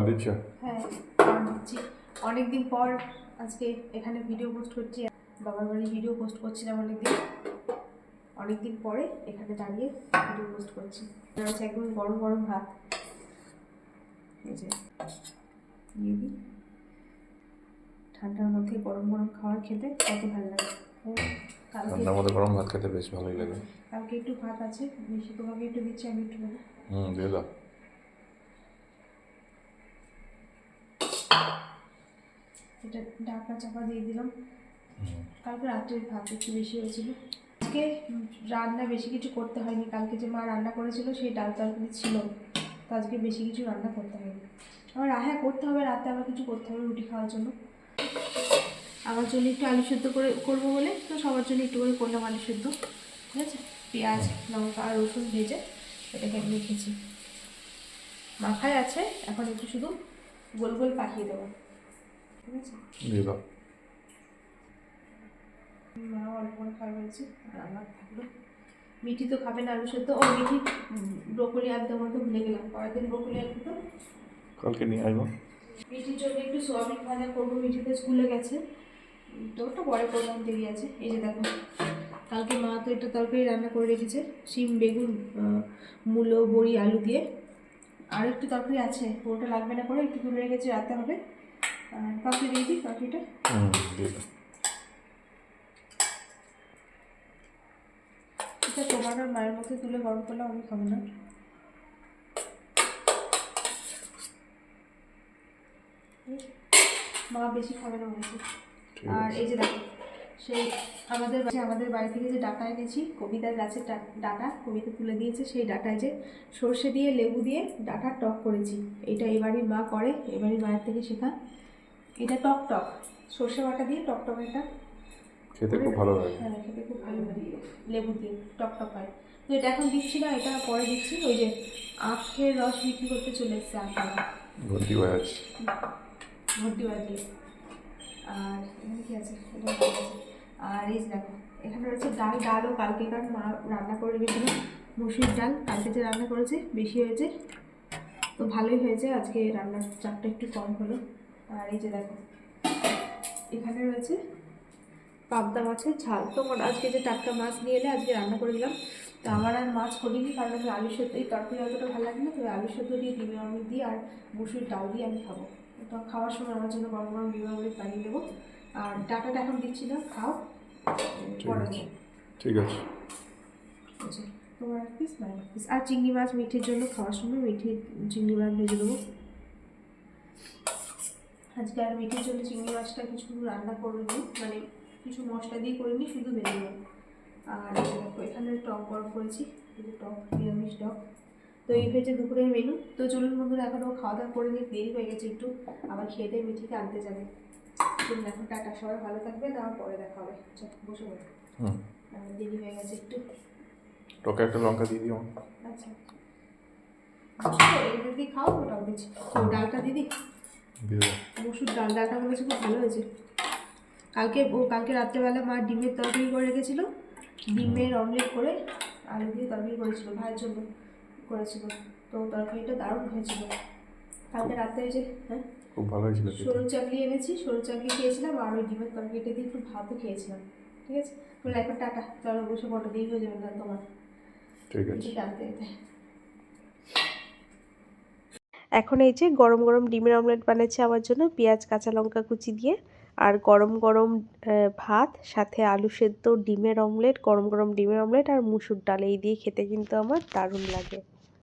দিচ্ছ? হ্যাঁ দিচ্ছি। অনেকদিন পর আজকে এখানে ভিডিও পোস্ট করছি। বাবার বাড়ি ভিডিও পোস্ট করছিলাম অনেকদিন পরে এখানে দাঁড়িয়ে ভিডিও পোস্ট করছি। হচ্ছে একদম গরম গরম ভাত, এই যে দিয়ে দিই। ঠান্ডার মধ্যে গরম গরম খাবার খেতে কত ভালো লাগে। ঠান্ডার মধ্যে গরম ভাত খেতে বেশ ভালোই লাগে। কালকে একটু ভাত আছে, বেশি তোমাকে একটু দিচ্ছি, আমি একটু নেবো। দিয়ে দাও। এটা ঢাকা চাপা দিয়ে দিলাম। কালকে রাত্রের ভাত একটু বেশি হয়েছিল। আজকে রান্না বেশি কিছু করতে হয়নি। কালকে যে মা রান্না করেছিল সেই ডাল তরকারি ছিল, তো আজকে বেশি কিছু রান্না করতে হয়নি। আবার হ্যাঁ করতে হবে, রাতে আবার কিছু করতে হবে রুটি খাওয়ার জন্য। আমার জন্য একটু আলু সেদ্ধ করে করবো বলে, তো সবার জন্য একটু করে করলাম আলু সেদ্ধ। ঠিক আছে, পেঁয়াজ লঙ্কা আর রসুন ভেজে এটাকে আমি রেখেছি। মাথায় আছে, এখন একটু শুধু গোল গোল পাকিয়ে দেবো। ঠিক আছে, দিয়ে দাও। মা অল্প করে খাওয়া হয়েছে আর আমার থাকলো। মিঠি তো খাবে না আলু সেদ্ধ। ও মিঠি ব্রোকলি আনতে মতো ভুলে গেলাম, পরের দিন ব্রোকলি আনতে তো কালকে নিয়ে আসবো। মিঠির জন্য একটু সোয়াবিন ভাজা করবো। মিঠিতে স্কুলে গেছে, তো ওটা পরে করলাম, দেরি আছে। এই যে দেখো, কালকে মা তো একটা তরকারি রান্না করে রেখেছে, শিম বেগুন মূলো বড়ি আলু দিয়ে। আর একটু তরকারি আছে, ওটা লাগবে না করে একটু তুলে রেখেছি, রাতে হবে। কাউকে দিয়ে দিই তরকারিটা। এটা তোমার আর মায়ের মধ্যে তুলে গরম করলাম, আমি খাবো না। মা বেশি খাবে না বলছে। আর এই যে দেখো, সেই আমাদের বাড়ি থেকে যে ডাটা এনেছি, কবিতার গাছের ডাটা কবিতা তুলে দিয়েছে, সেই ডাটায় যে সর্ষে দিয়ে লেবু দিয়ে ডাটা টক করেছি। এটা এবারই মা করে, এবারই মায়ের থেকে শেখা। এটা টক টক সর্ষে বাটা দিয়ে টক টক, এটা খেতে খুব ভালো লাগে। হ্যাঁ খেতে খুব ভালো লাগে, লেবু দিয়ে টক টক হয়। তো এটা এখন দিচ্ছি না, এটা পরে দিচ্ছি। ওই যে আখের রস বিক্রি করতে চলে এসছে, আখ ভর্তি হয়ে আছে, ভর্তি বাজিয়ে। আর এখানে কি আছে, এটা আছে। আর এই দেখো, এখানে রয়েছে ডালও কালকে কারণ মা রান্না করে রেখেছিল মুসুর ডাল, কালকে যে রান্না করেছে বেশি হয়েছে, তো ভালোই হয়েছে। আজকে রান্নার চাপটা একটু কম হলো। আর এই যে দেখো, এখানে রয়েছে পাবদা মাছের ঝাল। তোমার আজকে যে টাটকা মাছ নিয়ে এলে আজকে রান্না করে দিলাম। তো আমার আর মাছ করিনি, কারণ আমি আলু সেদ্ধ, এই তরকারি অতটা ভালো লাগে না, তো আলু সেদ্ধ দিয়ে ডিমের অমলেট দিয়ে আর মুসুর ডাল দিয়ে আমি খাবো। তো খাওয়ার সময় আমার জন্য গরম গরম ডিমের অমলেট বানিয়ে দেবো। আর ডাটাটা এখন দিচ্ছি না, খাও পরে। ঠিক আছে, আচ্ছা তোমার এক পিস না এক পিস। আর চিংড়ি মাছ মিঠির জন্য খাওয়ার সময় চিংড়ি মাছ ভেজে দেবো। আজকে আর মিঠির জন্য চিংড়ি মাছটা কিছু রান্না করিনি, মানে কিছু মশলা দিয়ে করিনি, শুধু ভেজে দেবো। আর দেখো এখানে টক গরম করেছি, টক নিরামিষ টক। তো এই হয়েছে দুপুরের মেনু। তো চলুন বন্ধুরা, এখনও খাওয়া দাওয়া করে নিয়ে দেরি হয়ে গেছে একটু, আবার খেয়ে দিয়ে মিঠিকে আনতে যাবে। চলুন এখন টাটা, সবাই ভালো থাকবে, না পরে দেখা হবে। বসে বসে দেরি হয়ে গেছে একটু। টকে একটা লঙ্কা দিয়ে দিও। আচ্ছা এই দিদি খাও, ওটাও দিচ্ছি। ডালটা দিদি মসুর ডালটা মনে হচ্ছে খুব ভালো হয়েছে। কালকে রাত্রেবেলা মা ডিমের তরকারি করে রেখেছিল, ডিমের অমলেট করে আলু দিয়ে তরকারি করেছিল, ভাইয়ের জন্য করেছিল। তো তরকারিটা দারুণ হয়েছিল। কালকে রাতে এসে খুব ভালো হয়েছিল। সরু চাকলি এনেছি, সরু চাকলি খেয়েছিলাম, আর ওই ডিমের তরকারিটা দিয়ে একটু ভাতও খেয়েছিলাম। ঠিক আছে, বলে এখন টাটা, চলো বসে ফটো দিয়ে হয়ে যাবে না তোমার। ঠিক আছে, জানতে যেতে। এখন এই যে গরম গরম ডিমের অমলেট বানাচ্ছে আমার জন্য, পেঁয়াজ কাঁচা লঙ্কা কুচি দিয়ে। আর গরম গরম ভাত, সাথে আলু সেদ্ধ, ডিমের অমলেট, গরম গরম ডিমের অমলেট আর মুসুর ডাল, এই দিয়ে খেতে কিন্তু আমার দারুণ লাগে।